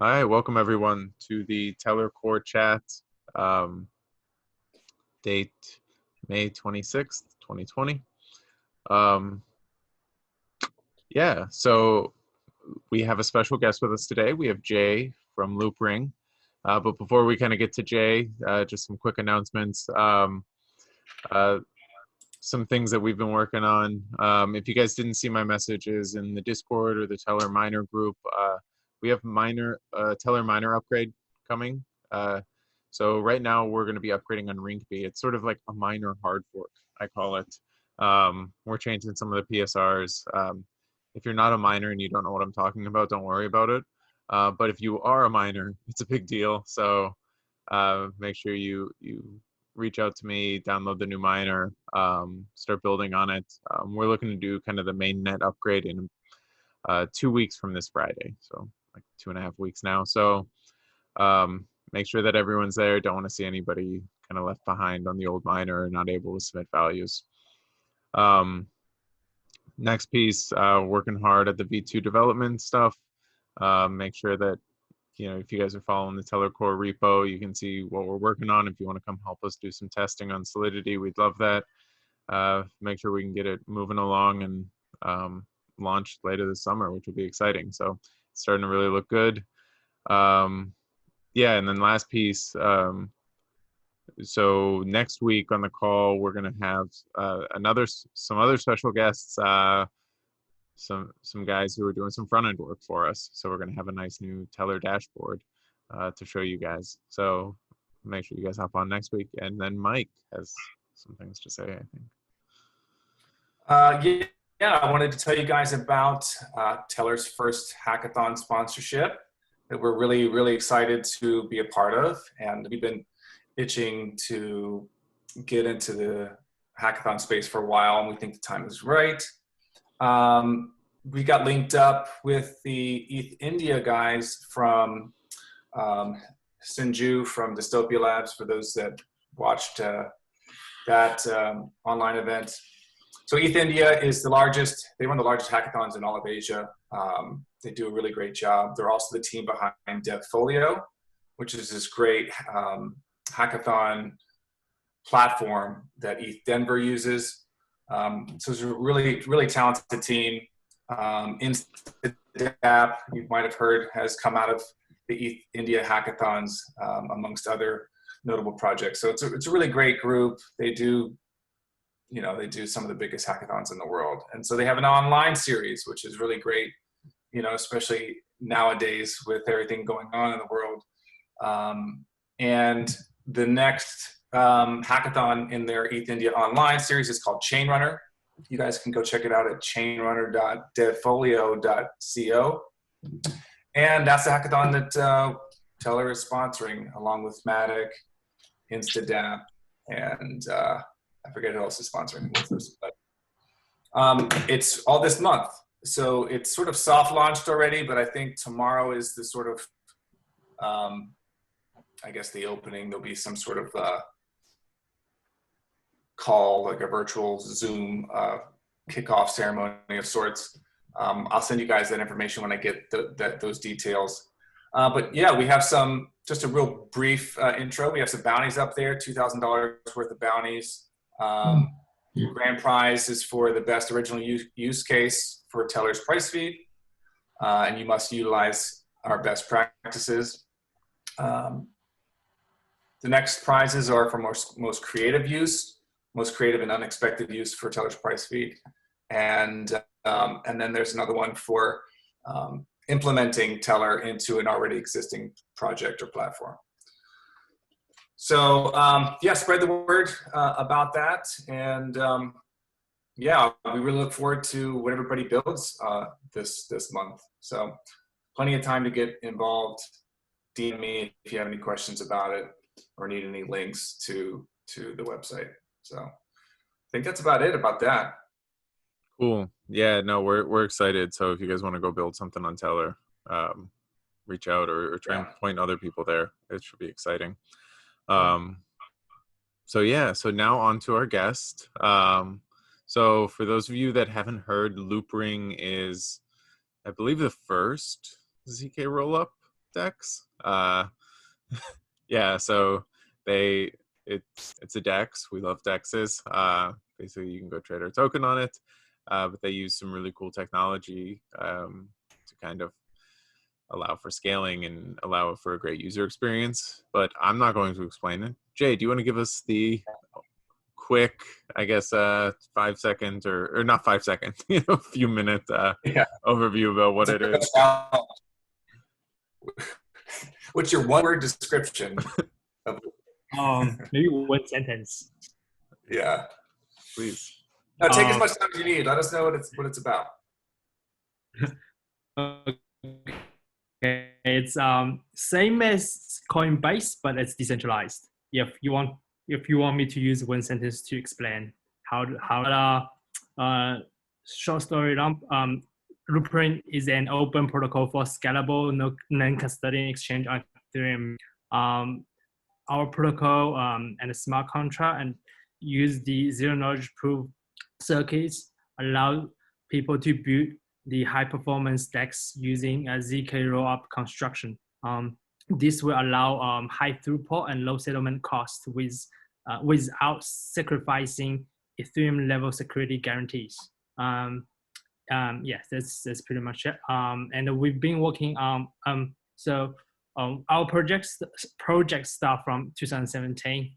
All right, welcome everyone to the Tellor Core Chat, um, date May 26th, 2020. Yeah, so we have a special guest with us today. We have Jay from Loopring. But before we kind of get to Jay, just some quick announcements. Uh, some things that we've been working on. If you guys didn't see my messages in the Discord or the Tellor Miner group, we have Tellor Miner upgrade coming. So right now we're going to be upgrading on Rinkeby. It's sort of like a minor hard fork, I call it. We're changing some of the PSRs. If you're not a miner and you don't know what I'm talking about, don't worry about it. But if you are a miner, it's a big deal. So make sure you reach out to me, download the new miner, start building on it. We're looking to do kind of the main net upgrade in 2 weeks from this Friday. So like 2.5 weeks now. So make sure that everyone's there. Don't want to see anybody kind of left behind on the old miner or not able to submit values. Next piece, working hard at the V2 development stuff. Make sure that, if you guys are following the Tellor Core repo, you can see what we're working on. If you want to come help us do some testing on Solidity, we'd love that. Make sure we can get it moving along and launched later this summer, which will be exciting. So it's starting to really look good. Yeah, and then last piece, so next week on the call, we're going to have some other special guests, some guys who are doing some front end work for us. So we're going to have a nice new Tellor dashboard to show you guys. So make sure you guys hop on next week. And then Mike has some things to say, I think. I wanted to tell you guys about Tellor's first hackathon sponsorship that we're really, really excited to be a part of. And we've been itching to get into the hackathon space for a while, and we think the time is right. We got linked up with the ETH India guys from Sinju from Dystopia Labs, for those that watched that online event. So ETH India is they run the largest hackathons in all of Asia. They do a really great job. They're also the team behind DevFolio, which is this great hackathon platform that ETH Denver uses. So it's a really, really talented team. InstaDApp, you might have heard, has come out of the ETH India hackathons, amongst other notable projects. So it's a really great group. They do some of the biggest hackathons in the world. And so they have an online series, which is really great, especially nowadays with everything going on in the world. And the next hackathon in their ETH India online series is called Chain Runner. You guys can go check it out at chainrunner.devfolio.co. And that's the hackathon that Tellor is sponsoring, along with Matic, InstaDApp, and I forget who else is sponsoring with us. But it's all this month. So it's sort of soft launched already, but I think tomorrow is the sort of, I guess, the opening. There'll be some sort of call, like a virtual Zoom kickoff ceremony of sorts. I'll send you guys that information when I get those details. But yeah, we have just a real brief intro. We have some bounties up there, $2,000 worth of bounties. Grand prize is for the best original use case for Tellor's price feed. And you must utilize our best practices. The next prizes are for most creative use, most creative and unexpected use for Tellor's price feed. And then there's another one for implementing Tellor into an already existing project or platform. So spread the word about that. And we really look forward to what everybody builds this month. So plenty of time to get involved. DM me if you have any questions about it or need any links to the website. So I think that's about it about that. Cool. Yeah, no, we're excited. So if you guys want to go build something on Tellor, reach out or try and point other people there. It should be exciting. So now on to our guest. So for those of you that haven't heard, Loopring is, I believe, the first ZK rollup DEX. Yeah, so it's a DEX. We love DEXs. Basically, you can go trade our token on it, but they use some really cool technology to kind of allow for scaling and allow for a great user experience. But I'm not going to explain it. Jay, do you want to give us the quick, I guess, 5 second or not 5 second, a few minute Yeah. overview about what it is? What's your one word description of Maybe one sentence. Yeah. Please. No, take as much time as you need. Let us know what it's about. Okay, it's same as Coinbase, but it's decentralized. If you want me to use one sentence to explain short story long, Loopring is an open protocol for scalable non-custodian exchange on Ethereum. Our protocol and a smart contract and use the zero knowledge proof circuits allow people to build the high performance DEX using a ZK rollup construction. This will allow high throughput and low settlement cost without sacrificing Ethereum level security guarantees. Yes, that's pretty much it. And we've been working on our project start from 2017,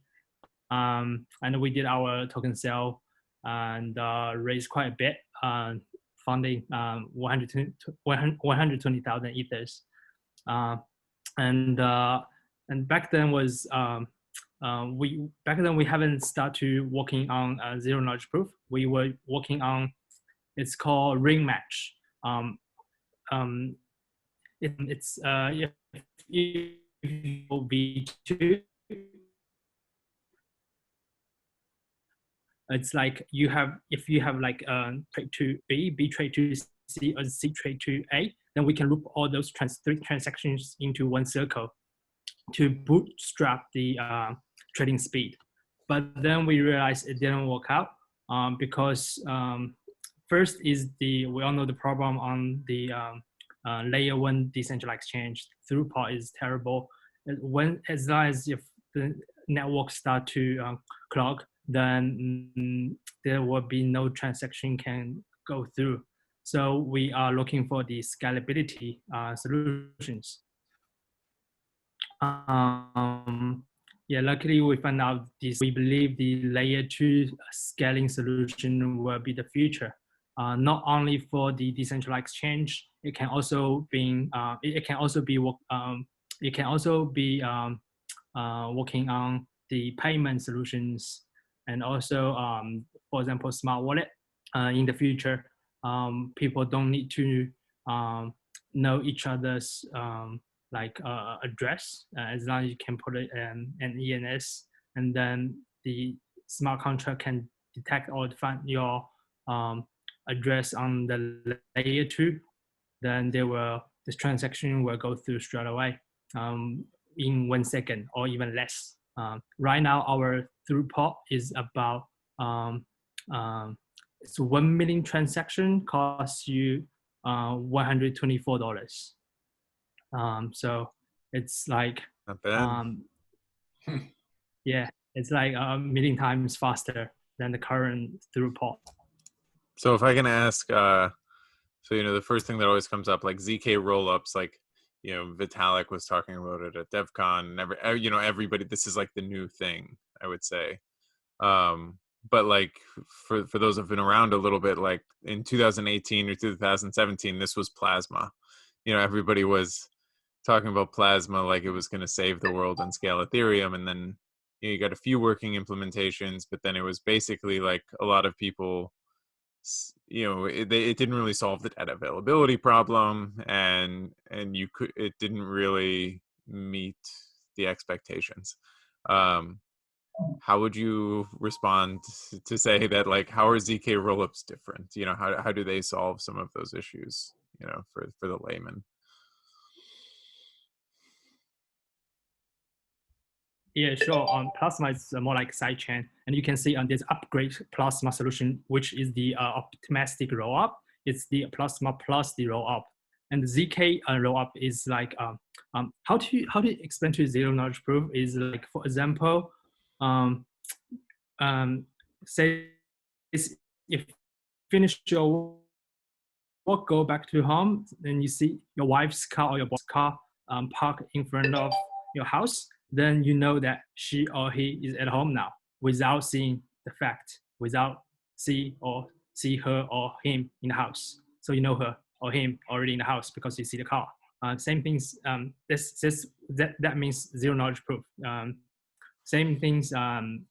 and we did our token sale and raised quite a bit, funding 120,000 ethers, and back then was we haven't started working on zero knowledge proof. We were working on, it's called ring match. It's if V2, it's like if you have like trade to B trade to C, or C trade to A, then we can loop all those three transactions into one circle to bootstrap the trading speed. But then we realized it didn't work out because first is we all know the problem on the layer one decentralized exchange. Throughput is terrible. As long as if the network start to clog, then there will be no transaction can go through. So we are looking for the scalability solutions. Yeah, luckily we found out this. We believe the layer 2 scaling solution will be the future. Not only for the decentralized exchange, it can also be working on the payment solutions, and also for example smart wallet. In the future, people don't need to know each other's address, as long as you can put it in an ENS, and then the smart contract can detect or find your address on the layer 2, then this transaction will go through straight away in 1 second or even less. Right now our throughput is about it's 1 million transaction costs you $124. So it's like Not bad. Yeah, it's like a million times faster than the current throughput. So if I can ask, so the first thing that always comes up, like ZK rollups, like Vitalik was talking about it at DevCon, and everybody, this is like the new thing, I would say. But like for those who've been around a little bit, like in 2018 or 2017, this was Plasma. Everybody was talking about Plasma like it was going to save the world and scale Ethereum, and then you got a few working implementations, but then it was basically like a lot of people, it didn't really solve the data availability problem, and it didn't really meet the expectations. How would you respond to say that, like, how are ZK rollups different? How do they solve some of those issues, for the layman? Yeah, sure. Plasma is more like sidechain, and you can see on this upgrade Plasma solution, which is the optimistic rollup. It's the Plasma plus the rollup, And the ZK rollup is like how to explain to zero knowledge proof is like, for example, um, say if finish your work, go back to home, then you see your wife's car or your boss's car parked in front of your house, then you know that she or he is at home now without seeing the fact, without see her or him in the house. So you know her or him already in the house because you see the car. Same things. That means zero knowledge proof. Same things um,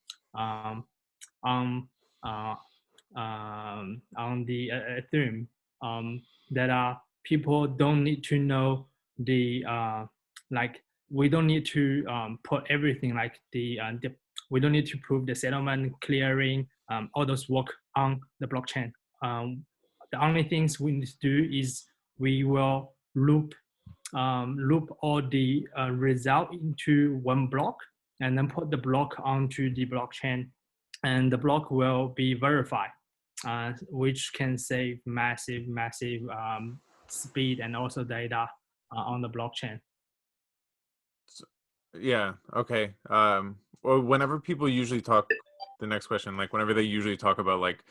on uh, on the Ethereum, that are people don't need to know the like, we don't need to put everything like the we don't need to prove the settlement, clearing, all those work on the blockchain. The only things we need to do is we will loop all the result into one block and then put the block onto the blockchain, and the block will be verified, which can save massive speed and also data on the blockchain. Yeah. Okay. Well, whenever people usually talk, the next question, like whenever they usually talk about like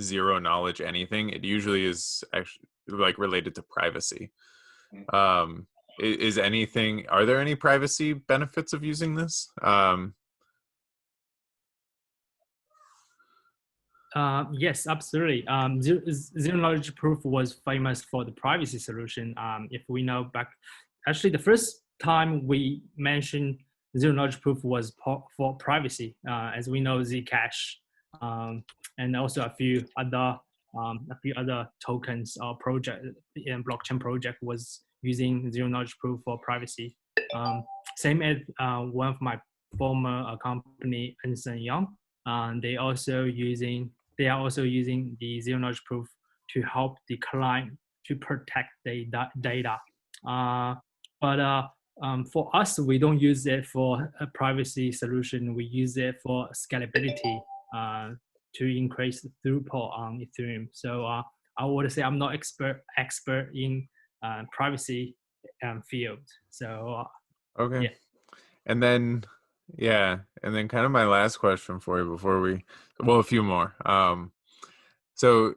zero knowledge anything, it usually is actually like related to privacy. Is anything? Are there any privacy benefits of using this? Yes, absolutely. Zero knowledge proof was famous for the privacy solution. If we know back, actually, the first time we mentioned zero knowledge proof was for privacy. As we know, Zcash, and also a few other tokens or project and blockchain project was using zero knowledge proof for privacy. Same as one of my former company, Ernst & Young. They are also using the zero knowledge proof to help the client to protect the data. But for us, we don't use it for a privacy solution. We use it for scalability to increase the throughput on Ethereum. So I would say I'm not expert in privacy field. So Okay. yeah. And then, yeah, and then kind of my last question for you before well, a few more. So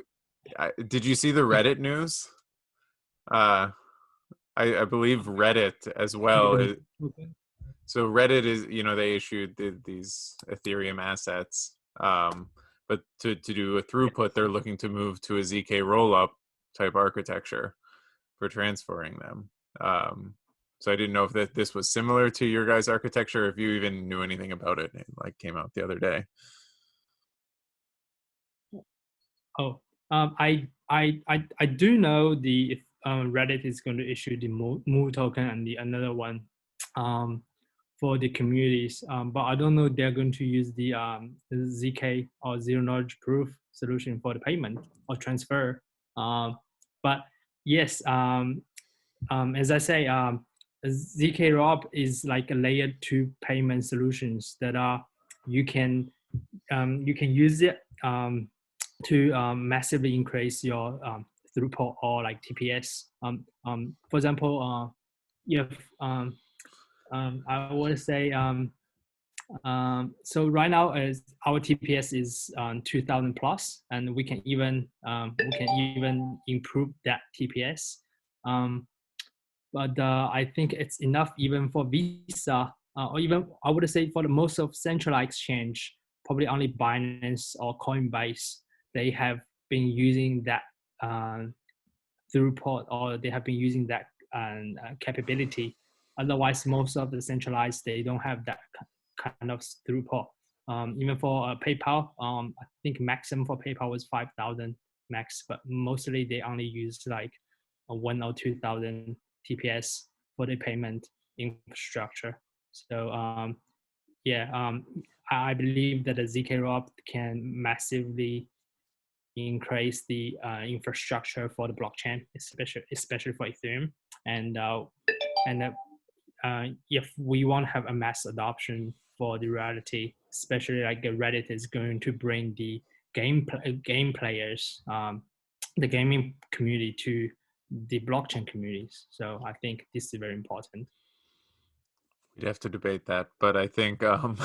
did you see the Reddit news? I believe Reddit as well. Okay. So Reddit is, they issued these Ethereum assets, but to do a throughput, they're looking to move to a ZK rollup type architecture for transferring them. So I didn't know if this was similar to your guys' architecture, if you even knew anything about it. It like came out the other day. Oh, I do know the Reddit is going to issue the Moo token and another one for the communities, but I don't know they're going to use the ZK or zero knowledge proof solution for the payment or transfer. But yes, as I say, ZK Rob is like a layer 2 payment solutions that are you can use it to massively increase your throughput or like TPS. For example, if I would say so right now is our TPS is 2,000 plus, and we can even improve that TPS. But I think it's enough even for Visa, or even I would say for the most of centralized exchange, probably only Binance or Coinbase, they have been using that throughput, or they have been using that capability. Otherwise, most of the centralized, they don't have that kind of throughput. Even for PayPal, I think maximum for PayPal was 5,000 max, but mostly they only use like 1 or 2,000 TPS for the payment infrastructure. So I believe that the ZK Rob can massively increase the infrastructure for the blockchain, especially for Ethereum. And if we want to have a mass adoption for the reality, especially like Reddit is going to bring the game players, the gaming community to the blockchain communities. So I think this is very important. We'd have to debate that, but I think and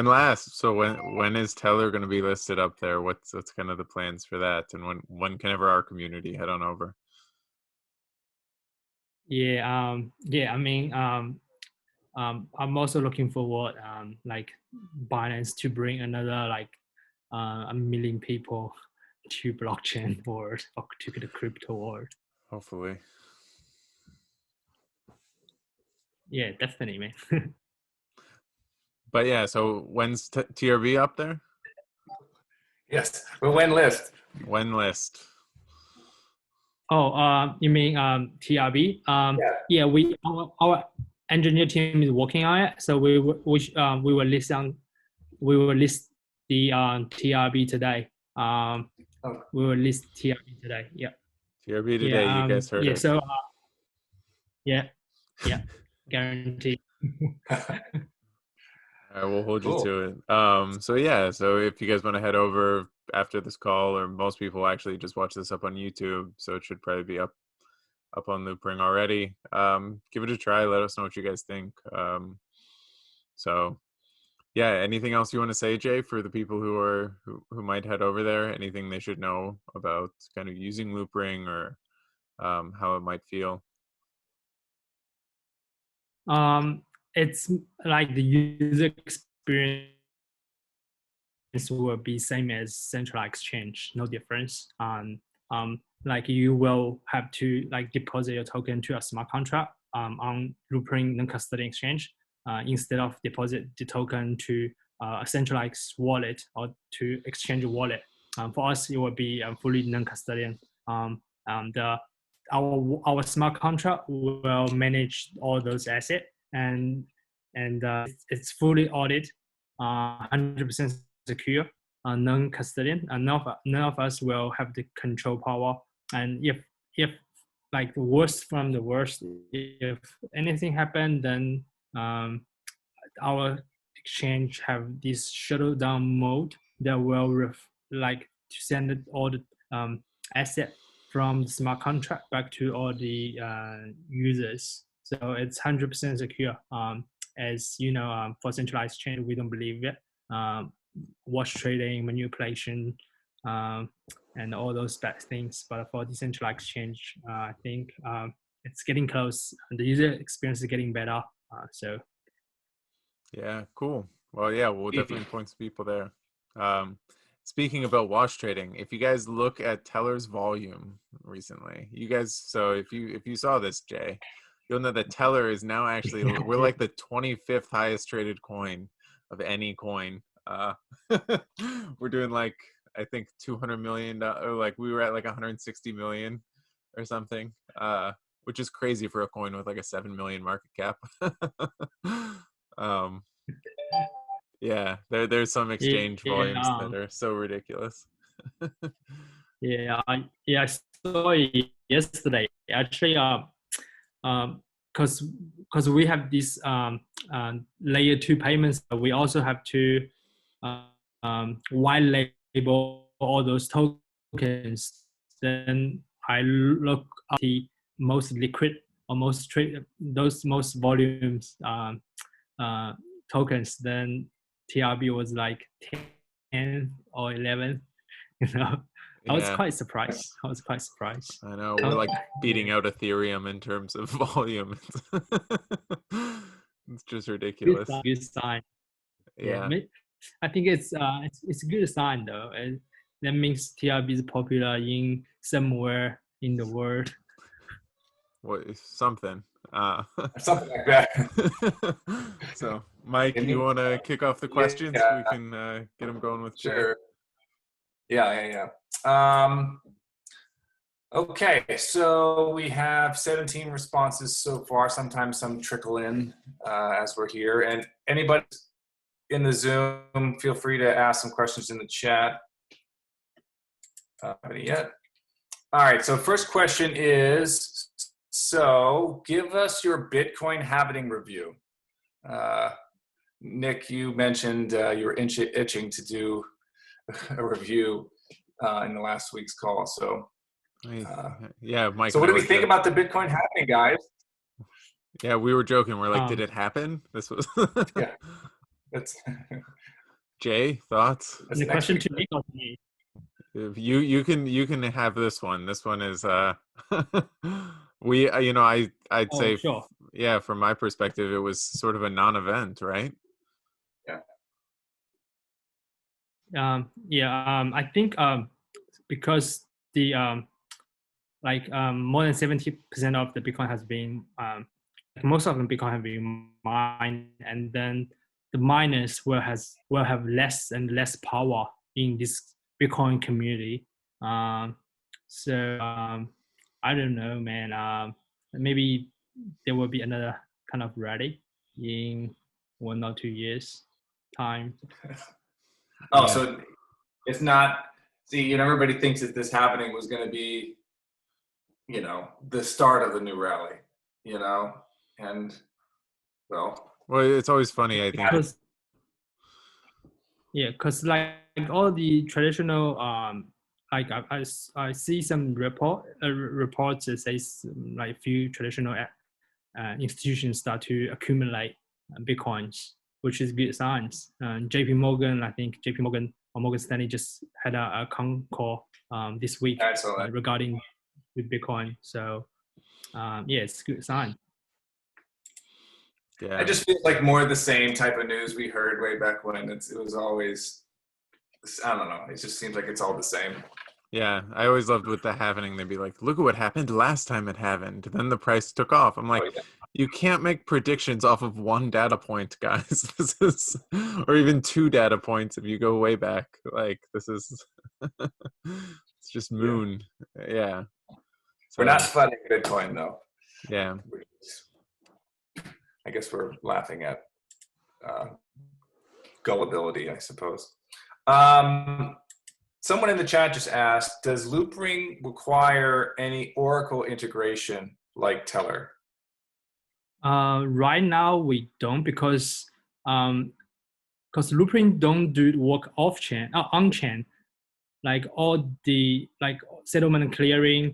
last, so when is Tellor going to be listed up there? What's kind of the plans for that, and when can ever our community head on over? Yeah, yeah. I mean, I'm also looking forward, like Binance to bring another like 1 million people to blockchain world or to the crypto world. Hopefully. Yeah, definitely, man. But yeah, so when's TRB up there? Yes, but when list? When list? Oh, you mean TRB? Yeah. Yeah, our engineer team is working on it, so we will list the TRB today. Oh, We will list TRB today. Yeah, TRB today, yeah, you guys heard yeah. it. So yeah, yeah, guarantee. We'll hold you cool. to it. So yeah, so if you guys want to head over after this call, or most people actually just watch this up on YouTube, so it should probably be up on Loopring already. Give it a try. Let us know what you guys think. So yeah, anything else you want to say, Jay, for the people who might head over there? Anything they should know about kind of using Loopring, or how it might feel? It's like the user experience will be same as central exchange, no difference. Like you will have to like deposit your token to a smart contract on Loopring non-custodian exchange instead of deposit the token to a centralized wallet or to exchange wallet. For us, it will be fully non-custodian. The our smart contract will manage all those assets and it's fully audited, 100% secure, non-custodian, and none of us will have the control power. And if like the worst from the worst, if anything happened, then our exchange have this shuttle down mode that will like to send all the asset from the smart contract back to all the users. So it's 100% secure. As you know, for centralized chain, we don't believe it. Wash trading, manipulation, and all those bad things. But for decentralized exchange, I think it's getting close. The user experience is getting better. So Yeah, cool. Well, yeah, we'll definitely point some people there. Speaking about wash trading, if you guys look at Tellor's volume recently, you guys, so if you saw this, Jay, you'll know that Tellor is now actually we're like the 25th highest traded coin of any coin. We're doing like I think 200 million, or like we were at like 160 million or something, which is crazy for a coin with like a 7 million market cap. um, yeah, there's some exchange volumes yeah, that are so ridiculous. yeah, I saw it yesterday. Actually, because we have this layer two payments, we also have to white label all those tokens. Then I look at the most liquid or most trade those most volumes uh, tokens. Then TRB was like 10 or 11. You know, I was Yeah, quite surprised. I was quite surprised. I know we're like beating out Ethereum in terms of volume. It's just ridiculous. Good sign. Yeah, Yeah. I think it's a good sign though, and that means TRB is popular in somewhere in the world. What something. Something like that. So, Mike, you want to kick off the questions? Yeah, We can get them going with Jay. sure. Yeah. Okay, so we have 17 responses so far. Sometimes some trickle in as we're here. And anybody in the Zoom, feel free to ask some questions in the chat. Any yet? All right, so first question is, so give us your Bitcoin halvening review. Nick, you mentioned you were itching to do a review in the last week's call, so Yeah, Mike So and what I do we were think about the Bitcoin halving, guys? yeah, we were joking. We're like, did Um, it happen? This was Yeah, that's Jay, thoughts? the next question week. to me or to me? If you can have this one. This one is we I'd Oh, say sure. yeah, from my perspective it was sort of a non-event, right? Yeah. Yeah. I think because the more than 70% of the Bitcoin has been most of the Bitcoin have been mined, and then the miners will have less and less power in this Bitcoin community. Um, so I don't know, man. Maybe there will be another kind of rally in 1 or 2 years time. Oh, Yeah. so it's not. See, everybody thinks that this happening was going to be, the start of the new rally, and well, Well, it's always funny, I think. Because yeah, because like all the traditional like I see some reports that says like few traditional institutions start to accumulate bitcoins, which is good signs. JP Morgan, I think JP Morgan or Morgan Stanley just had a con call this week excellent. regarding with Bitcoin. So yeah, it's a good sign. I Yeah. just feel like more of the same type of news we heard way back when. It was always, I don't know. It just seems like it's all the same. Yeah, I always loved with the halvening. They'd be like, "Look at what happened last time it halvened." Then the price took off. I'm like, Oh, yeah. "You can't make predictions off of one data point, guys. This is, or even two data points if you go way back. Like this is, it's just moon. Yeah. We're So not flooding Bitcoin though. yeah, I guess we're laughing at gullibility, I suppose. Someone in the chat just asked, does Loopring require any Oracle integration like Tellor? Right now we don't because Loopring don't do work off chain, on chain. Like all the like settlement and clearing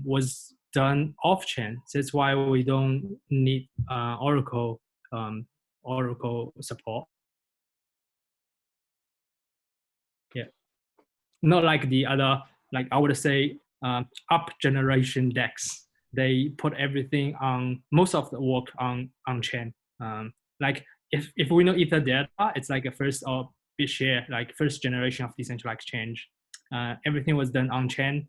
was done off chain. That's why we don't need Oracle support. Yeah, not like the other, like I would say up generation decks. They put everything on, most of the work on chain. Like if we know ether data, it's like a first or bit share, like first generation of decentralized exchange. Everything was done on chain.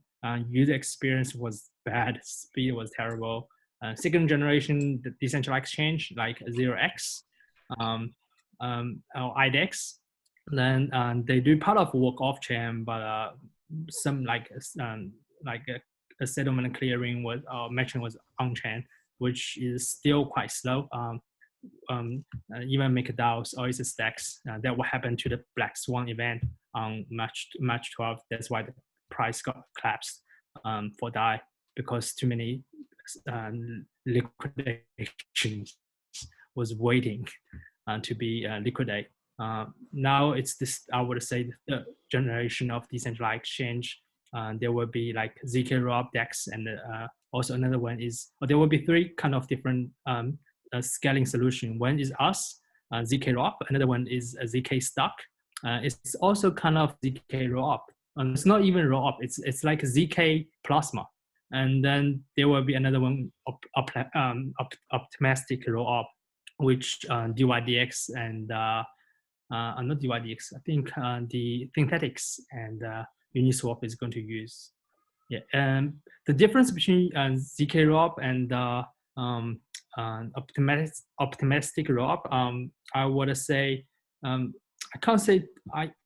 User experience was bad, speed was terrible. Second generation the decentralized exchange like 0x or IDEX, then they do part of work off chain, but some like a settlement and clearing was matching was on chain, which is still quite slow. Even MakerDAOs or its stacks, that what happened to the Black Swan event on March 12th. That's why the price got collapsed for DAI, because too many liquidations was waiting to be liquidated. Now it's this, I would say, the generation of decentralized exchange. There will be like ZK Rob DEX, and also another one is, there will be three kind of different scaling solution. One is us, ZK Rob. Another one is ZK Stock. It's also kind of ZK Rob. It's not even Rob. It's like ZK Plasma. And then there will be another one, optimistic roll-up, which DYDX and not DYDX, I think the Synthetics and Uniswap is going to use. Yeah, and the difference between ZK Rob and optimistic Rob, I would say, I can't say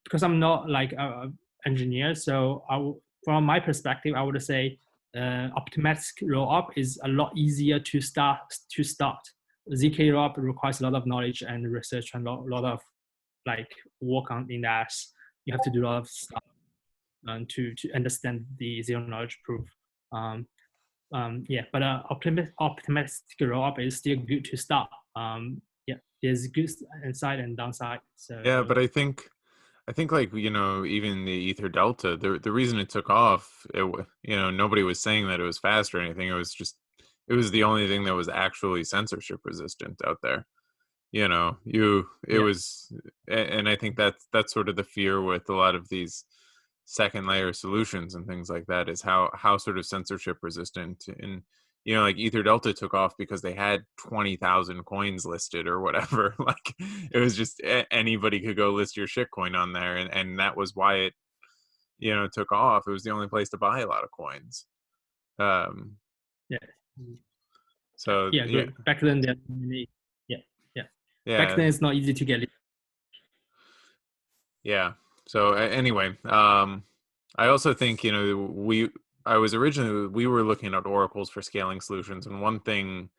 because I'm not like an engineer. So from my perspective, I would say optimistic roll-up is a lot easier to start. ZK roll-up requires a lot of knowledge and research and a lot of like work on in that. You have to do a lot of stuff to understand the zero knowledge proof. Yeah, but optimistic roll-up is still good to start. Yeah, there's good side and downside. So yeah, but I think I think like, even the Ether Delta, the reason it took off, nobody was saying that it was fast or anything. It was the only thing that was actually censorship resistant out there. It Yeah. was, and I think that's sort of the fear with a lot of these second layer solutions and things like that, is how sort of censorship resistant. And like Ether Delta took off because they had 20,000 coins listed or whatever. Like it was just anybody could go list your shitcoin on there, and that was why it took off. It was the only place to buy a lot of coins. um Yeah. so Yeah. yeah. Good. Back then, there are many. Yeah. Yeah. Back Yeah. then, it's not easy to get. Yeah. So anyway, I also think we were looking at oracles for scaling solutions, and one thing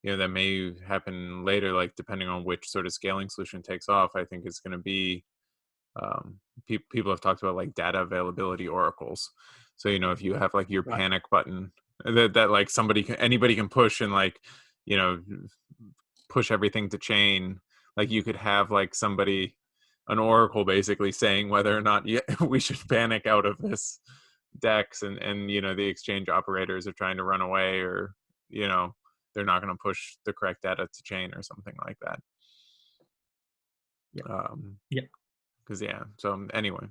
that may happen later, like depending on which sort of scaling solution takes off, I think is going to be people have talked about like data availability oracles. So if you have like your Right. panic button that like anybody can push and like you know push everything to chain, like you could have like an oracle basically saying whether or not we should panic out of this dex, and the exchange operators are trying to run away, or they're not going to push the correct data to chain or something like that. Yeah. um Yeah. because so anyway,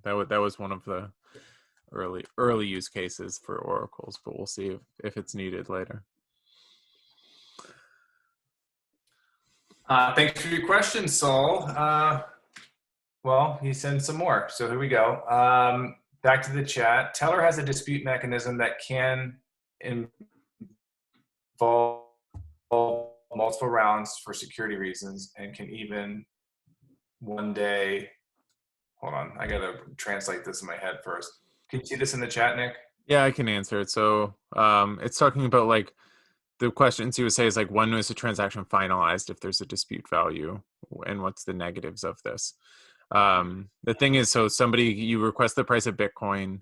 that was one of the early use cases for oracles, but we'll see if it's needed later. Thanks for your question, Saul. Well, he sent some more, so here we go. Back to the chat. Tellor has a dispute mechanism that can involve multiple rounds for security reasons, and can even one day. Hold on, I gotta translate this in my head first. Can you see this in the chat, Nick? Yeah, I can answer it. So it's talking about like the questions he would say is like, when was the transaction finalized if there's a dispute value, and what's the negatives of this? The thing is, so you request the price of Bitcoin.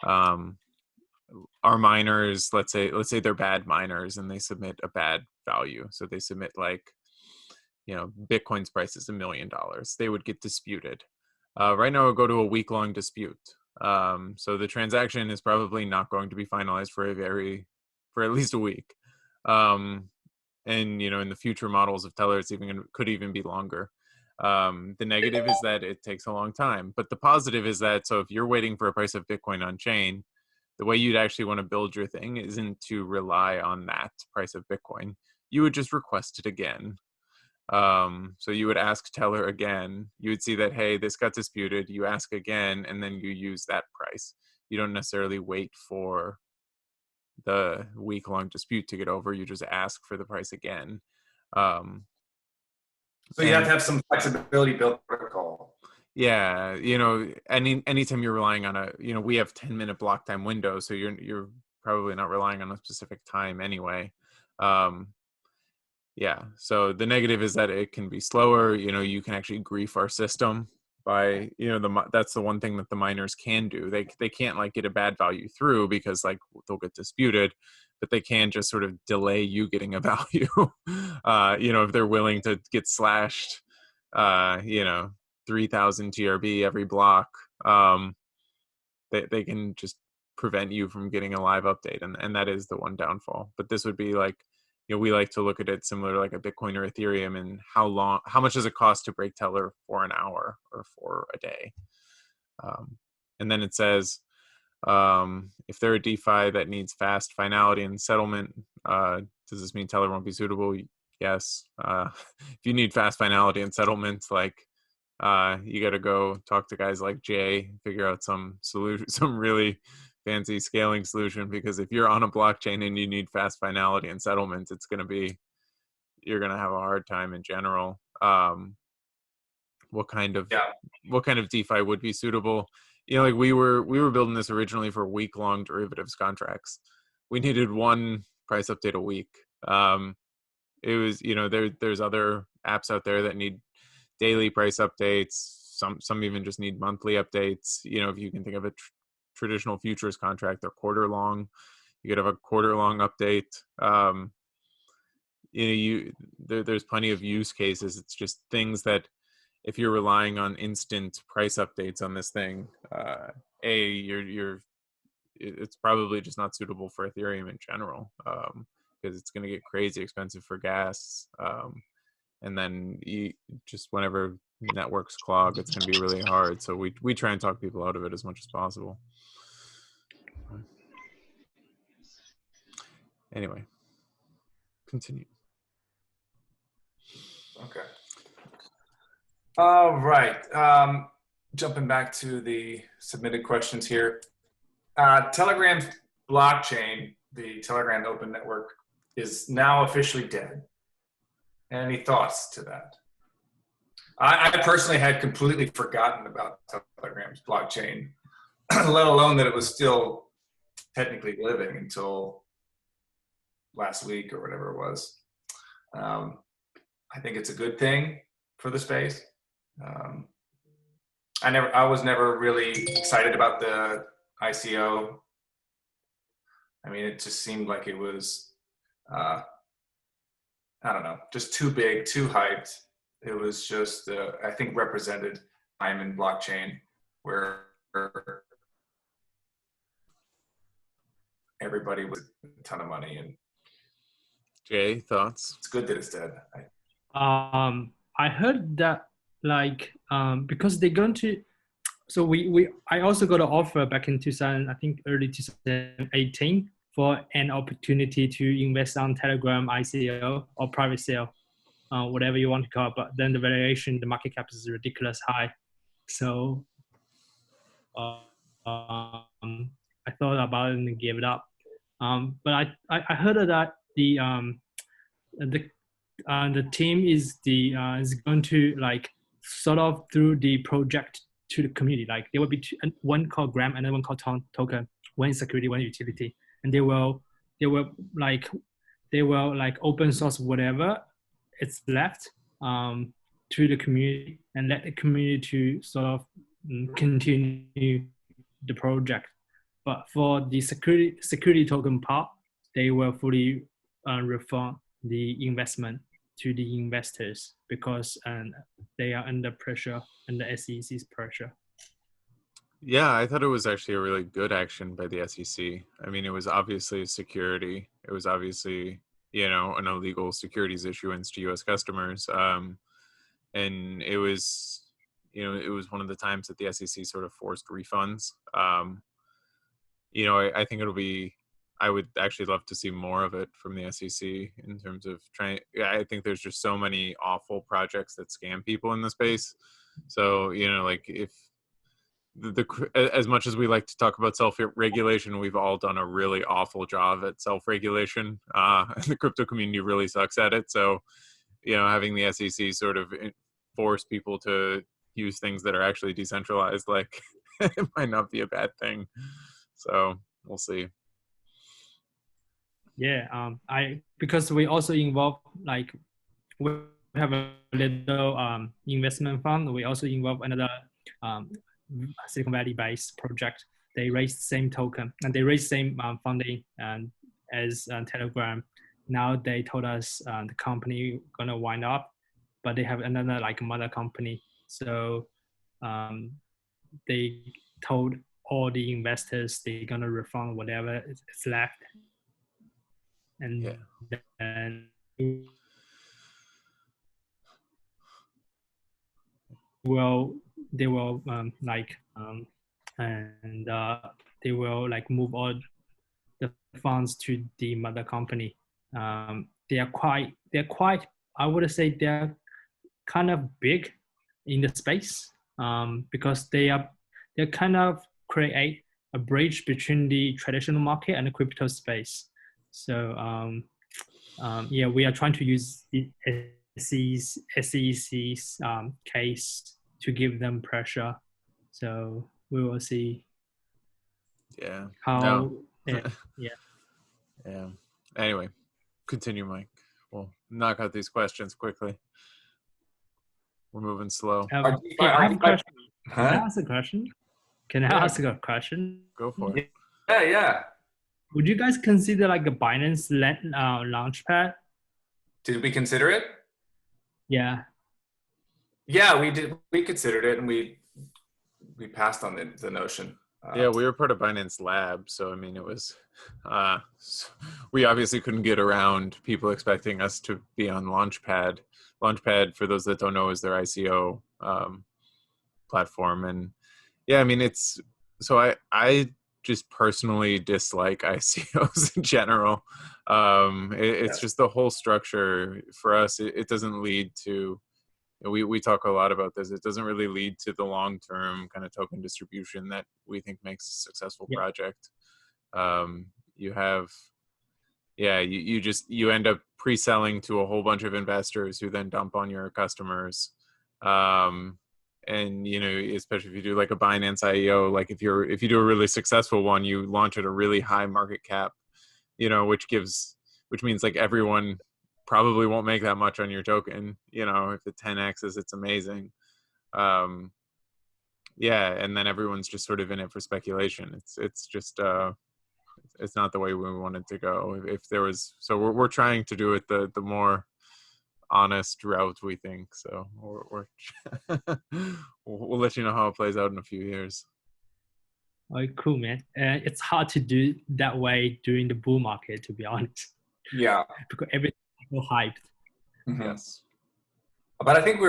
Our miners, let's say they're bad miners and they submit a bad value. So they submit like, Bitcoin's price is $1 million. They would get disputed. Right now, it'll go to a week-long dispute. So the transaction is probably not going to be finalized for at least a week. And in the future models of Tellor, could even be longer. The negative is that it takes a long time, but the positive is that, so if you're waiting for a price of Bitcoin on chain, the way you'd actually want to build your thing isn't to rely on that price of Bitcoin. You would just request it again. So you would ask Tellor again. You would see that, hey, this got disputed. You ask again, and then you use that price. You don't necessarily wait for the week-long dispute to get over. You just ask for the price again. So you have to have some flexibility built protocol. Yeah, anytime you're relying on we have 10-minute block time windows, so you're probably not relying on a specific time anyway. Yeah, so the negative is that it can be slower. You can actually grief our system by that's the one thing that the miners can do. They can't like get a bad value through because like they'll get disputed, but they can just sort of delay you getting a value. If they're willing to get slashed 3,000 TRB every block, they can just prevent you from getting a live update, and that is the one downfall. But this would be like, we like to look at it similar to like a Bitcoin or Ethereum, and how much does it cost to break Tellor for an hour or for a day? And then it says, if they're a DeFi that needs fast finality and settlement, does this mean Tellor won't be suitable? Yes. If you need fast finality and settlement, like you got to go talk to guys like Jay, figure out some solution, some really fancy scaling solution, because if you're on a blockchain and you need fast finality and settlements, you're going to have a hard time in general. What kind of DeFi would be suitable? Like we were building this originally for week-long derivatives contracts. We needed one price update a week. It was, there's other apps out there that need daily price updates. Some even just need monthly updates. If you can think of a traditional futures contract, they're quarter long. You could have a quarter long update. There's plenty of use cases. It's just things that if you're relying on instant price updates on this thing, it's probably just not suitable for Ethereum in general, because it's going to get crazy expensive for gas. And then just whenever networks clog, it's going to be really hard. So we try and talk people out of it as much as possible. Anyway, continue. Okay. All right. Jumping back to the submitted questions here. Telegram's blockchain, the Telegram Open Network, is now officially dead. Any thoughts to that? I personally had completely forgotten about Telegram's blockchain, let alone that it was still technically living until last week or whatever it was. I think it's a good thing for the space. I was never really excited about the ICO. I mean, it just seemed like it was, I don't know, just too big, too hyped. It was just, I think, represented time in blockchain where everybody was a ton of money, and Jay, thoughts? it's good that it's dead. I heard that because they're going to, so I also got an offer back in early 2018 for an opportunity to invest on Telegram ICO or private sale, whatever you want to call it. But then the valuation, the market cap is ridiculous high. So I thought about it and gave it up. But I heard that the team is going to sort of through the project to the community. Like there will be one called Gram and then one called token. One is security, one utility, and they will open source whatever it's left to the community and let the community to sort of continue the project. But for the security token part, they will fully refund the investment to the investors because they are under pressure, under SEC's pressure. Yeah, I thought it was actually a really good action by the SEC. I mean, it was obviously security. It was obviously, an illegal securities issuance to U.S. customers. And it was, it was one of the times that the SEC sort of forced refunds. I think I would actually love to see more of it from the SEC in terms of I think there's just so many awful projects that scam people in the space. So, if as much as we like to talk about self-regulation, we've all done a really awful job at self-regulation. And the crypto community really sucks at it. So, having the SEC sort of force people to use things that are actually decentralized, it might not be a bad thing. So we'll see. Yeah, because we also involve we have a little investment fund. We also involve another Silicon Valley based project. They raised the same token and they raised same funding as Telegram. Now they told us the company gonna wind up, but they have another mother company. So they told all the investors they're gonna refund whatever is left, and then they will they will move all the funds to the mother company. They're quite I would say they're kind of big in the space because they kind of create a bridge between the traditional market and the crypto space. So we are trying to use the SEC's case to give them pressure. So we will see. Yeah. How? No. Yeah. Anyway, continue, Mike. We'll knock out these questions quickly. We're moving slow. I have a question. Can I ask a question? Can I ask a question? Go for it. Yeah. Would you guys consider a Binance Launchpad? Did we consider it? Yeah. Yeah, we did. We considered it, and we passed on the notion. Yeah, we were part of Binance Lab, so I mean, it was we obviously couldn't get around people expecting us to be on Launchpad. Launchpad, for those that don't know, is their ICO platform, and yeah, I mean, it's so I just personally dislike ICOs in general. It's Yes. just the whole structure for us. It doesn't lead to, we talk a lot about this. It doesn't really lead to the long term kind of token distribution that we think makes a successful Yeah. project. You have, yeah, you end up pre-selling to a whole bunch of investors who then dump on your customers. And especially if you do like a Binance IEO, like if you do a really successful one, you launch at a really high market cap, which means like everyone probably won't make that much on your token. If it 10x's, it's amazing. Yeah, and then everyone's just sort of in it for speculation. It's just it's not the way we wanted to go. If there was, so we're trying to do it the more honest route, we think. So we're we'll let you know how it plays out in a few years. Oh, cool, man. It's hard to do that way during the bull market, to be honest, Yeah. because everything is so hyped. Mhm. Yes. But I think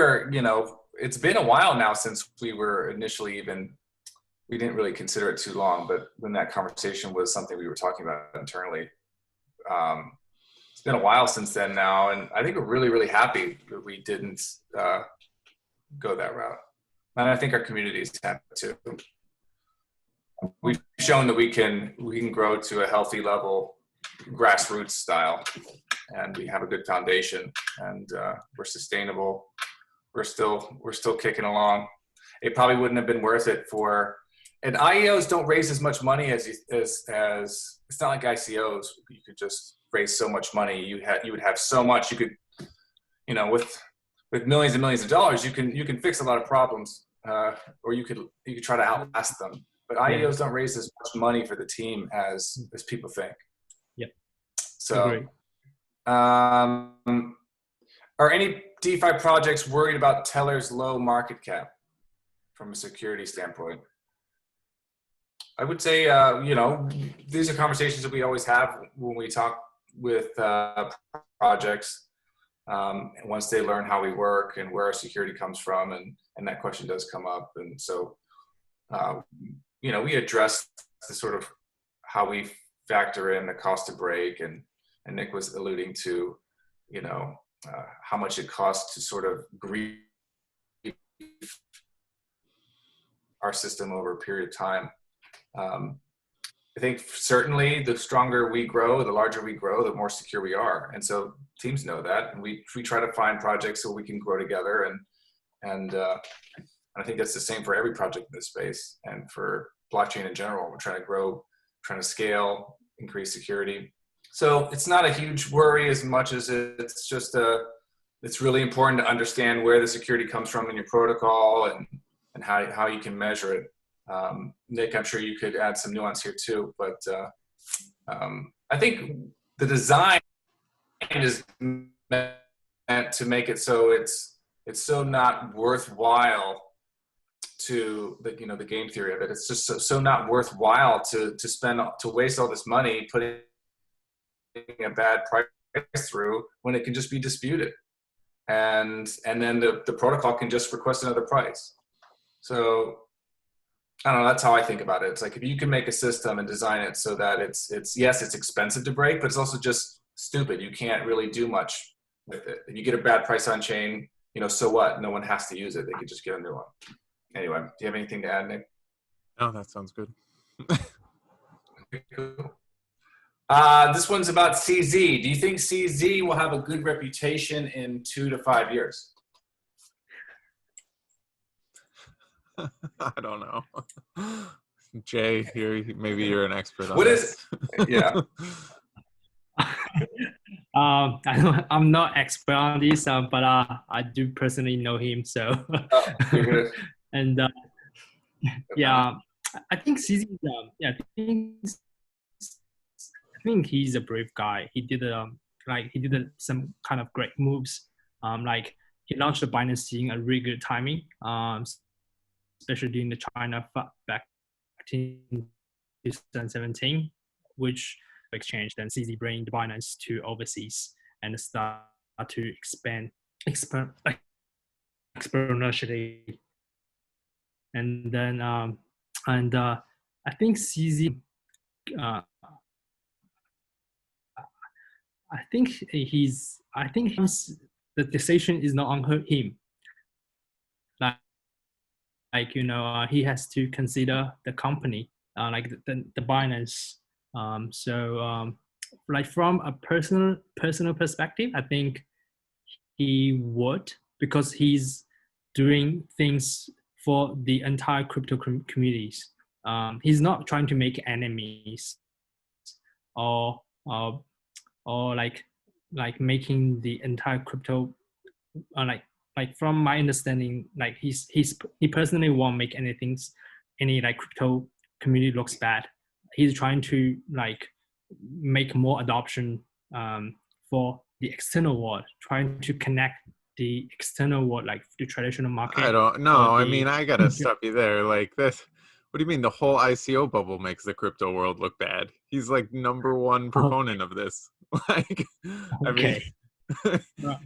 it's been a while now since we were initially we didn't really consider it too long, but when that conversation was something we were talking about internally, it's been a while since then now. And I think we're really, really happy that we didn't go that route. And I think our community is happy too. We've shown that we can grow to a healthy level, grassroots style, and we have a good foundation, and we're sustainable. We're still kicking along. It probably wouldn't have been worth it and IEOs don't raise as much money as it's not like ICOs. You could just raise so much money. You would have so much. You could, with millions and millions of dollars, you can fix a lot of problems, or you could try to outlast them. But IEOs don't raise as much money for the team as people think. Yep. So, Agree. Are any DeFi projects worried about Tellor's low market cap from a security standpoint? I would say, these are conversations that we always have when we talk with projects. And once they learn how we work and where our security comes from, and that question does come up. And so, we address the sort of how we factor in the cost to break, and Nick was alluding to, how much it costs to sort of grieve our system over a period of time. I think certainly the stronger we grow, the larger we grow, the more secure we are. And so teams know that, and we try to find projects so we can grow together. And I think that's the same for every project in this space, and for blockchain in general. We're trying to grow, trying to scale, increase security. So it's not a huge worry as much as it's just it's really important to understand where the security comes from in your protocol, and how you can measure it. Nick, I'm sure you could add some nuance here too, but I think the design is meant to make it so it's so not worthwhile to the game theory of it. It's just so not worthwhile to waste all this money putting a bad price through when it can just be disputed, and then the protocol can just request another price. So I don't know, that's how I think about it. It's like, if you can make a system and design it so that it's yes, it's expensive to break, but it's also just stupid. You can't really do much with it. If you get a bad price on chain, so what? No one has to use it. They could just get a new one. Anyway, do you have anything to add, Nick? Oh, that sounds good. Cool. This one's about CZ. Do you think CZ will have a good reputation in 2 to 5 years? I don't know. Jay, maybe you're an expert on What this. is? Yeah. I'm not expert on this, but I do personally know him. So, and yeah, I think CZ. Yeah, I think he's a brave guy. He did some kind of great moves. Like he launched the Binance in a really good timing, especially during the China back in 2017, which exchange then CZ bring the Binance to overseas and start to expand exponentially. And then I think CZ, uh, I think the decision is not on him. He has to consider the company, like the Binance. Like from a personal perspective, I think he would, because he's doing things for the entire crypto communities. He's not trying to make enemies or or or making the entire crypto from my understanding, like he personally won't make any like crypto community looks bad. He's trying to like make more adoption for the external world, trying to connect the external world, like the traditional market. I don't know. I mean, I gotta stop you there. Like this, what do you mean? The whole ICO bubble makes the crypto world look bad? He's like number one proponent of this. Like, I mean,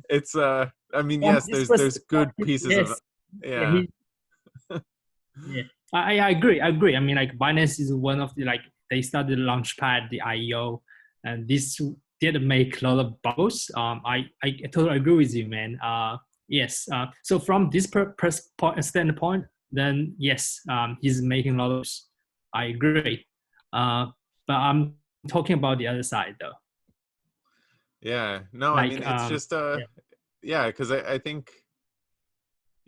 it's I mean, yes, there's good pieces yes. of yeah. Yeah, I agree. I mean, like Binance is one of the like they started Launchpad, the IEO, and this did make a lot of bubbles. I totally agree with you, man. Yes. So from this standpoint, then yes, he's making a lot of. I agree. But I'm talking about the other side though. Yeah. No, I mean it's just yeah, because I think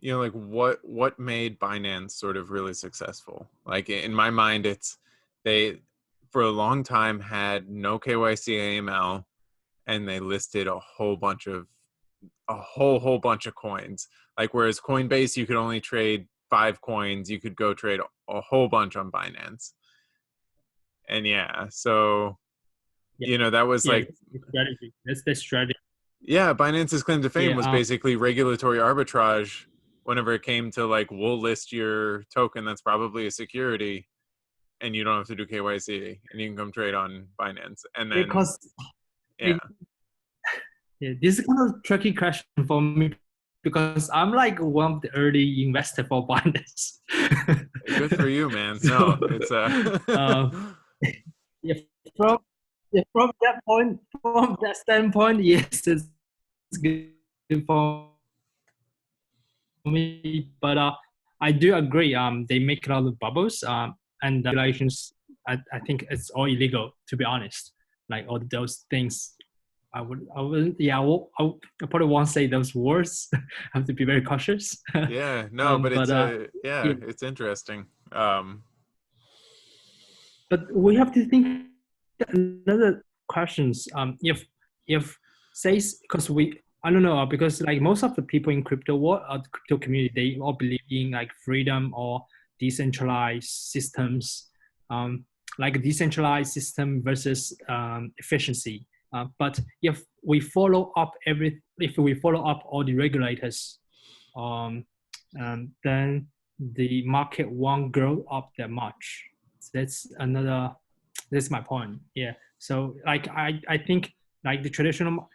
like what made Binance sort of really successful. Like in my mind, it's they for a long time had no KYC AML, and they listed a whole bunch of coins. Like whereas Coinbase, you could only trade 5 coins, you could go trade a whole bunch on Binance. And yeah, so that was like strategy. That's the strategy. Yeah, Binance's claim to fame was basically regulatory arbitrage. Whenever it came to like, we'll list your token that's probably a security, and you don't have to do KYC, and you can come trade on Binance. And then because this is kind of tricky question for me, because I'm like one of the early investor for Binance. Good for you, man. No, it's from that standpoint, yes, it's good for me. But I do agree. They make a lot of bubbles. And the regulations, I think it's all illegal, to be honest. Like all those things, I probably won't say those words. I have to be very cautious. Yeah, no, but it's it's interesting. But we have to think another questions. If say, because I don't know, because like most of the people in crypto world or the crypto community, they all believe in like freedom or decentralized systems, like decentralized system versus efficiency. But if we follow up all the regulators, then the market won't grow up that much. That's my point. Yeah. So like I think like the traditional,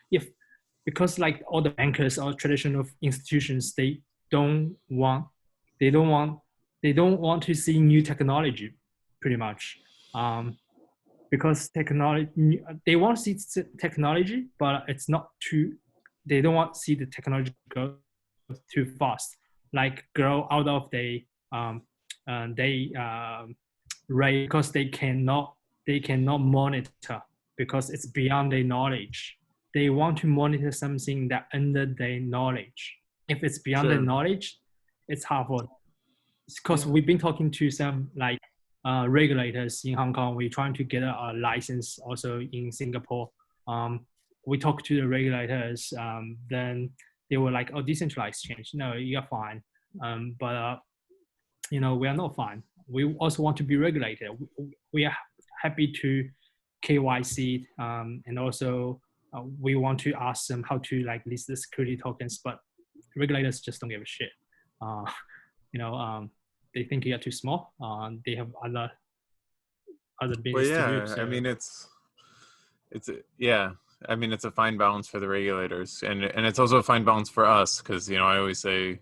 because like all the bankers or traditional institutions, they don't want to see new technology, pretty much. Because technology, they want to see technology, but it's not too. They don't want to see the technology go too fast, like grow out of rate, because they cannot monitor, because it's beyond their knowledge. They want to monitor something that under their knowledge. If it's beyond their knowledge, it's hard for. Because we've been talking to some like regulators in Hong Kong. We're trying to get a license also in Singapore. We talked to the regulators. Then they were like, "Oh, decentralized exchange. No, you're fine." But we are not fine. We also want to be regulated. We are happy to KYC, and also we want to ask them how to like list the security tokens. But regulators just don't give a shit. They think you're too small. They have other Well, business to do. yeah, So. I mean, yeah, I mean, it's a fine balance for the regulators, and it's also a fine balance for us, because I always say,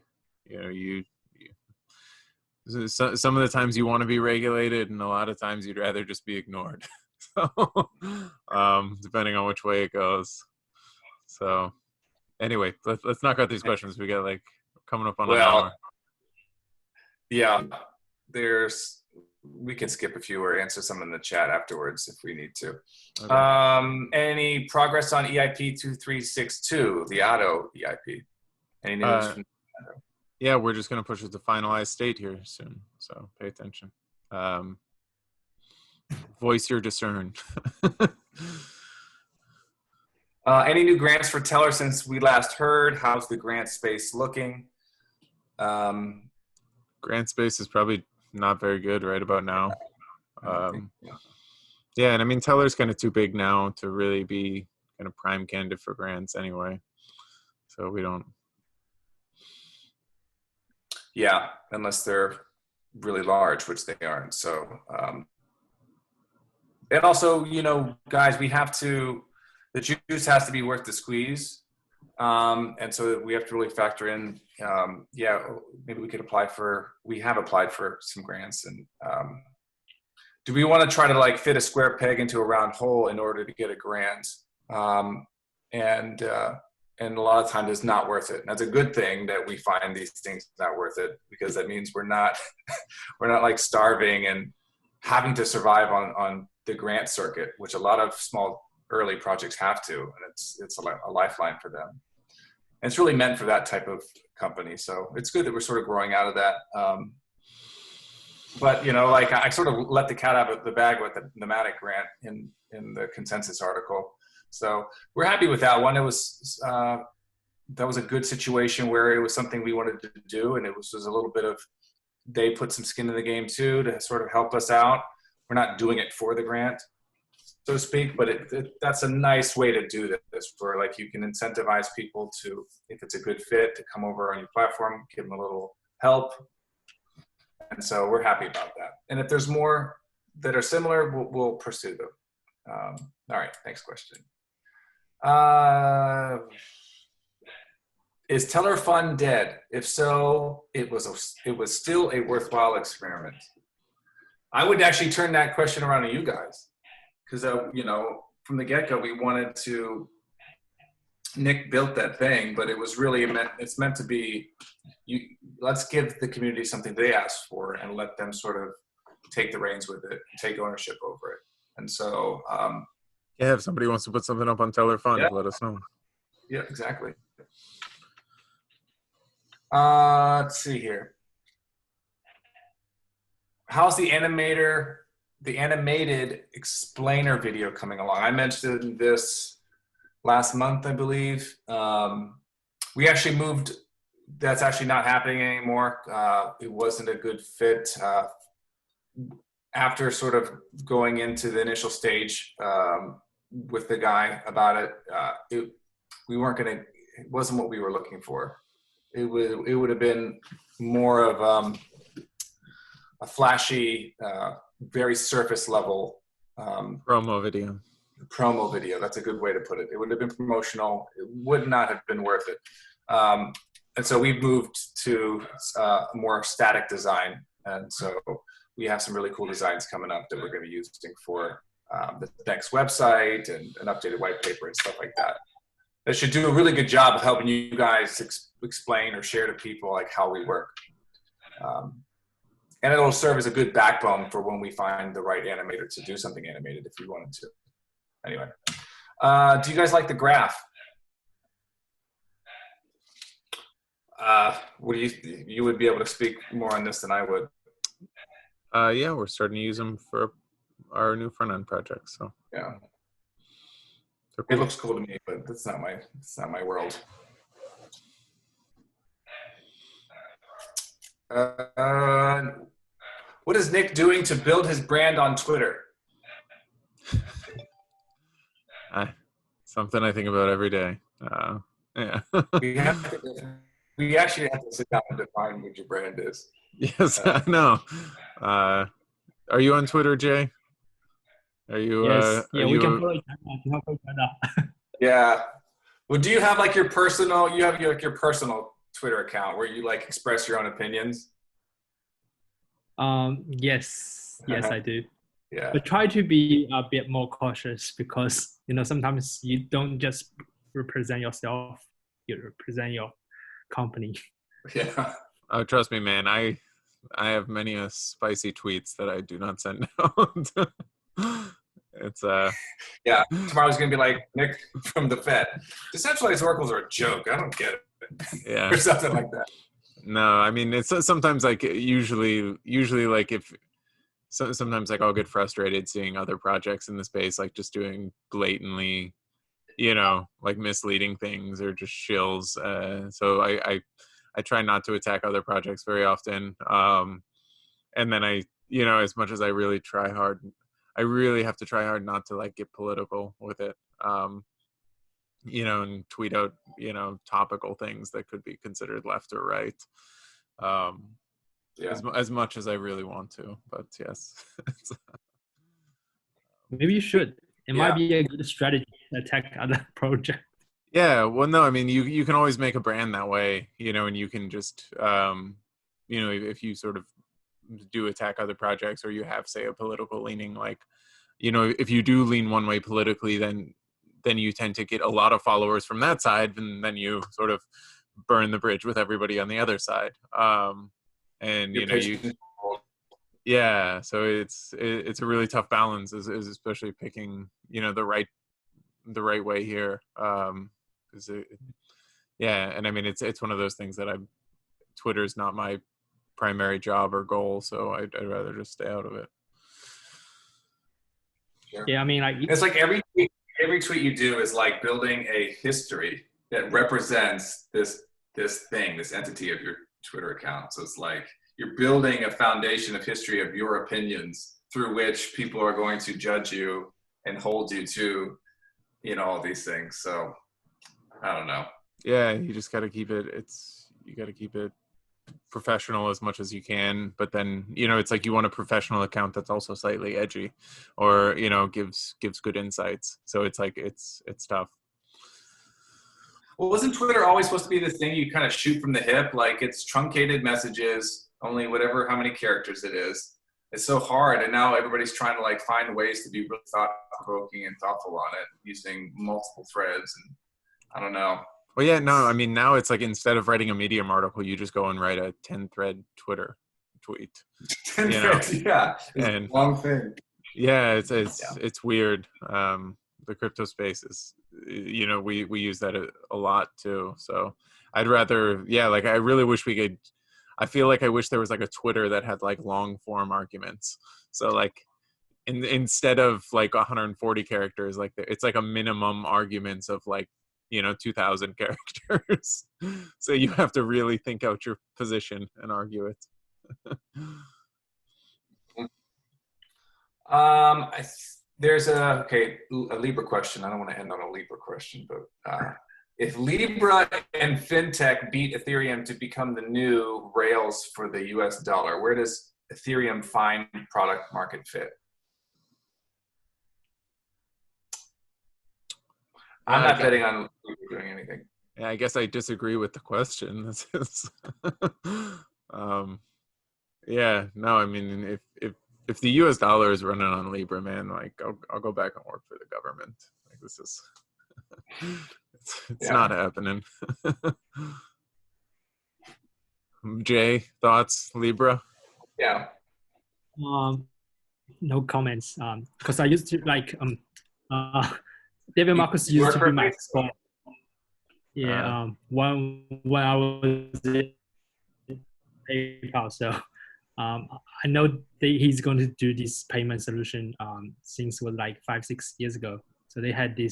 some of the times you want to be regulated, and a lot of times you'd rather just be ignored. So, depending on which way it goes. So, anyway, let's knock out these questions. We got coming up on an hour. Yeah, we can skip a few or answer some in the chat afterwards if we need to. Okay. Any progress on EIP 2362, the auto EIP? Any news from Yeah, we're just going to push it to finalized state here soon, so pay attention. Voice your discern. Any new grants for Tellor since we last heard? How's the grant space looking? Grant space is probably not very good right about now. Yeah, and I mean, Tellor's kind of too big now to really be kind of prime candidate for grants anyway. So we don't. Yeah, unless they're really large, which they aren't. So, and also, guys, the juice has to be worth the squeeze. And so we have to really factor in, maybe we have applied for some grants, and do we want to try to fit a square peg into a round hole in order to get a grant? And a lot of times it's not worth it. And that's a good thing that we find these things not worth it, because that means we're not starving and having to survive on the grant circuit, which a lot of small early projects have to, and it's a lifeline for them. And it's really meant for that type of company. So it's good that we're sort of growing out of that. But I sort of let the cat out of the bag with the pneumatic grant in the consensus article. So we're happy with that one. It was that was a good situation where it was something we wanted to do, and it was a little bit of, they put some skin in the game too to sort of help us out. We're not doing it for the grant, so to speak, but that's a nice way to do this, where you can incentivize people to, if it's a good fit, to come over on your platform, give them a little help. And so we're happy about that. And if there's more that are similar, we'll pursue them. All right, next question. Is Tellor Fun dead? If so, it was still a worthwhile experiment. I would actually turn that question around to you guys, because from the get-go we wanted to. Nick built that thing, but it was really it's meant to be. Let's give the community something they asked for, and let them sort of take the reins with it, take ownership over it. And so, yeah, if somebody wants to put something up on Tellor Fund, let us know. Yeah, exactly. Let's see here. How's the animated explainer video coming along? I mentioned this last month, I believe. We actually moved. That's actually not happening anymore. It wasn't a good fit. After sort of going into the initial stage with the guy about it, it wasn't what we were looking for. It would have been more of a flashy, very surface level promo video. Promo video. That's a good way to put it. It would have been promotional. It would not have been worth it. And so we've moved to more static design. And so we have some really cool designs coming up that we're going to be using for the next website and an updated white paper and stuff like that. That should do a really good job of helping you guys explain or share to people how we work. And it'll serve as a good backbone for when we find the right animator to do something animated if we wanted to. Anyway, do you guys like the graph? You would be able to speak more on this than I would. Yeah, we're starting to use them for our new front end project. So yeah, cool. It looks cool to me, but that's not my world. What is Nick doing to build his brand on Twitter? Something I think about every day. Yeah. We actually have to sit down and define what your brand is. Yes, I know. Are you on Twitter, Jay? Are you? Yes, Are yeah, we can you? follow each other. We can follow each other. Yeah. Well, do you have like your personal? You have your personal Twitter account where you like express your own opinions? Yes, I do. Yeah. But try to be a bit more cautious because sometimes you don't just represent yourself, you represent your company. Yeah. Oh, trust me, man. I have many spicy tweets that I do not send out. It's Yeah. Tomorrow's gonna be like Nick from the Fed. Decentralized oracles are a joke. I don't get it. yeah. Or something like that. No, I mean it's sometimes like usually like if sometimes like I'll get frustrated seeing other projects in the space like just doing blatantly, like misleading things or just shills. So I try not to attack other projects very often. And then as much as I really try hard, I really have to try hard not to like get political with it. And tweet out, topical things that could be considered left or right. Yeah. As much as I really want to, but yes. Maybe you should. It might be a good strategy to attack other projects. Yeah, well, no, I mean, you can always make a brand that way, and you can just, if you sort of do attack other projects or you have, say, a political leaning, like, if you do lean one way politically, then you tend to get a lot of followers from that side, and then you sort of burn the bridge with everybody on the other side. And yeah, so it's a really tough balance, is especially picking, the right way here. Yeah, and I mean it's one of those things that Twitter's not my primary job or goal, so I'd rather just stay out of it. Sure. Yeah, I mean, like it's like every tweet you do is like building a history that represents this entity of your Twitter account. So it's like you're building a foundation of history of your opinions through which people are going to judge you and hold you to, all these things. So I don't know. Yeah, you just got to keep it. You got to keep it professional as much as you can, but then it's like you want a professional account that's also slightly edgy, or gives good insights. So it's like it's tough. Well, wasn't Twitter always supposed to be this thing you kind of shoot from the hip? Like it's truncated messages, only how many characters it is. It's so hard, and now everybody's trying to like find ways to be really thought-provoking and thoughtful on it using multiple threads, and I don't know. Well, yeah, no, I mean, now it's like instead of writing a Medium article, you just go and write a 10-thread Twitter tweet. 10 threads, yeah. It's and a long thing. Yeah, it's weird. The crypto space is, we use that a lot too. So I'd rather, like I really wish we could. I feel like I wish there was like a Twitter that had like long form arguments. So like instead of like 140 characters, like it's like a minimum arguments of like 2,000 characters. So you have to really think out your position and argue it. There's a Libra question. I don't want to end on a Libra question, but if Libra and FinTech beat Ethereum to become the new rails for the US dollar, where does Ethereum find product market fit? I'm not betting on doing anything. Yeah, I guess I disagree with the question. Yeah, no, I mean, if the US dollar is running on Libra, man, like I'll go back and work for the government. Like this is, it's not happening. Jay, thoughts, Libra? Yeah. No comments. Because I used to like David Marcus used to be my spot. Yeah. When I was in PayPal, so I know that he's going to do this payment solution since was like 5-6 years ago. So they had the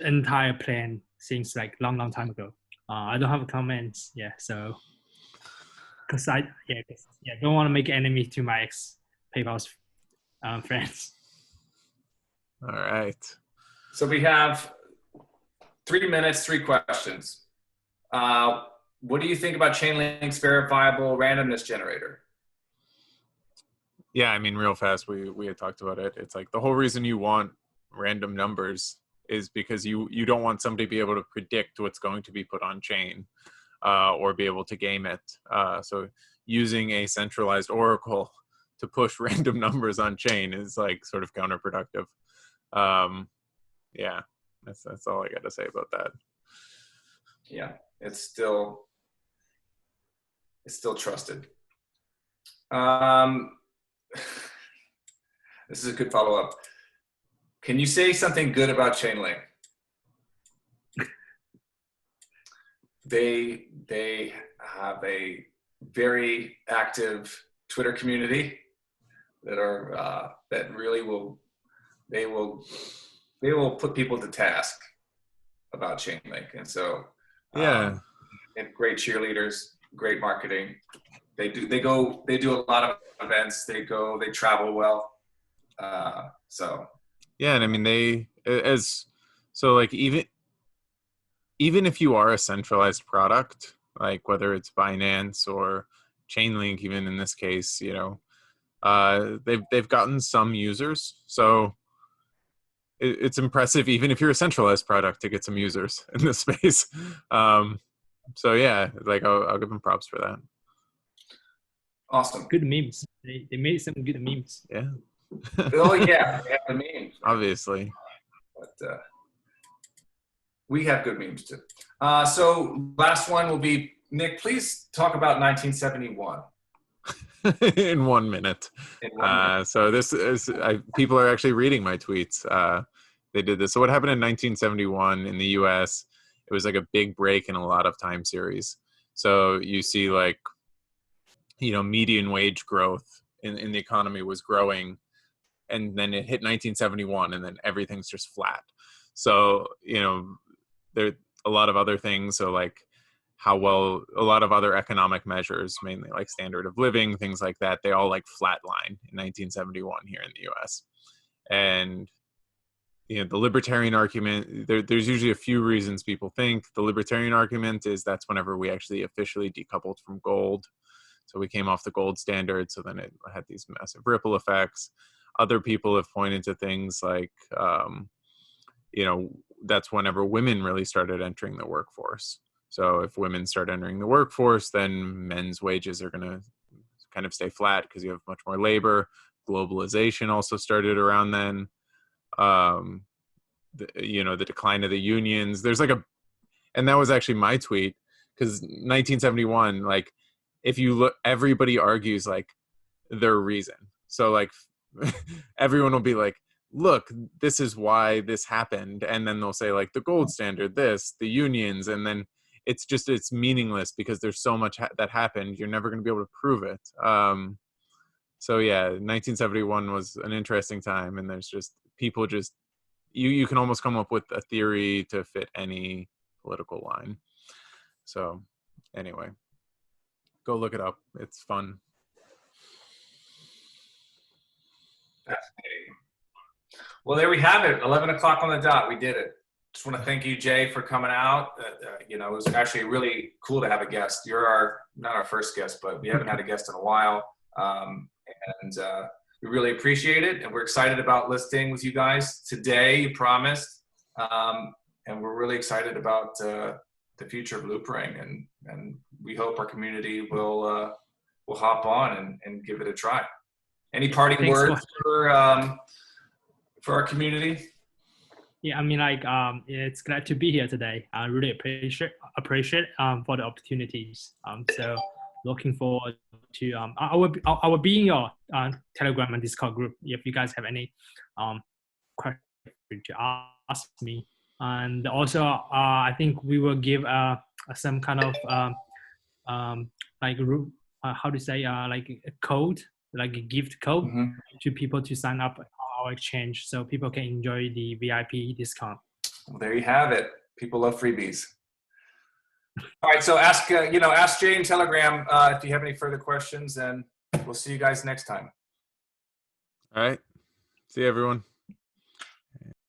entire plan since like long time ago. I don't have comments. Yeah. So because I don't want to make enemy to my ex PayPal's friends. All right. So we have 3 minutes, 3 questions. what do you think about Chainlink's verifiable randomness generator? Yeah, I mean, real fast, we had talked about it. It's like the whole reason you want random numbers is because you don't want somebody to be able to predict what's going to be put on chain, or be able to game it. So using a centralized oracle to push random numbers on chain is like sort of counterproductive. Yeah, that's all I got to say about that. Yeah, it's still trusted. This is a good follow-up. Can you say something good about Chainlink? They have a very active Twitter community that are that really will put people to task about Chainlink, and so Yeah. they have great cheerleaders, great marketing. They do a lot of events. They travel well. So Yeah, and I mean like even if you are a centralized product, like whether it's Binance or Chainlink, even in this case, they've gotten some users. So it's impressive, even if you're a centralized product, to get some users in this space. So yeah, like I'll give them props for that. awesome. Good memes. They made some good memes. Yeah. Oh yeah, they have the memes. Obviously. But we have good memes too. So last one will be Nick. Please talk about 1971. In 1 minute. So this is people are actually reading my tweets. They did this. So what happened in 1971 in the US? It was like a big break in a lot of time series. So you see like, median wage growth in the economy was growing, and then it hit 1971, and then everything's just flat. So there a lot of other things. So like how well a lot of other economic measures, mainly like standard of living, things like that, they all like flatline in 1971 here in the US. And the libertarian argument, there's usually a few reasons people think. The libertarian argument is that's whenever we actually officially decoupled from gold. So we came off the gold standard, so then it had these massive ripple effects. Other people have pointed to things like, that's whenever women really started entering the workforce. So if women start entering the workforce, then men's wages are going to kind of stay flat because you have much more labor. Globalization also started around then. The decline of the unions. There's like and that was actually my tweet, because 1971, like if you look, everybody argues like their reason. So like everyone will be like, look, this is why this happened, and then they'll say like the gold standard, this, the unions, and then it's meaningless because there's so much that happened. You're never going to be able to prove it. So yeah, 1971 was an interesting time, and there's just people just you can almost come up with a theory to fit any political line. So anyway, go look it up. It's fun. Fascinating. Well, there we have it. 11 o'clock on the dot. We did it. Just want to thank you, Jay, for coming out. It was actually really cool to have a guest. You're not our first guest, but we haven't had a guest in a while. And we really appreciate it. And we're excited about listing with you guys today, you promised. And we're really excited about the future of Loopring. And we hope our community will hop on and give it a try. Any parting words for our community? Yeah, I mean, it's glad to be here today. I really appreciate for the opportunities. So looking forward to I will be in your Telegram and Discord group if you guys have any questions to ask me. And also, I think we will give some kind of how to say like a code, like a gift code to people to sign up our exchange, so people can enjoy the VIP discount. Well, there you have it. People love freebies. All right, so ask Jay in Telegram if you have any further questions, and we'll see you guys next time. All right, see you, everyone.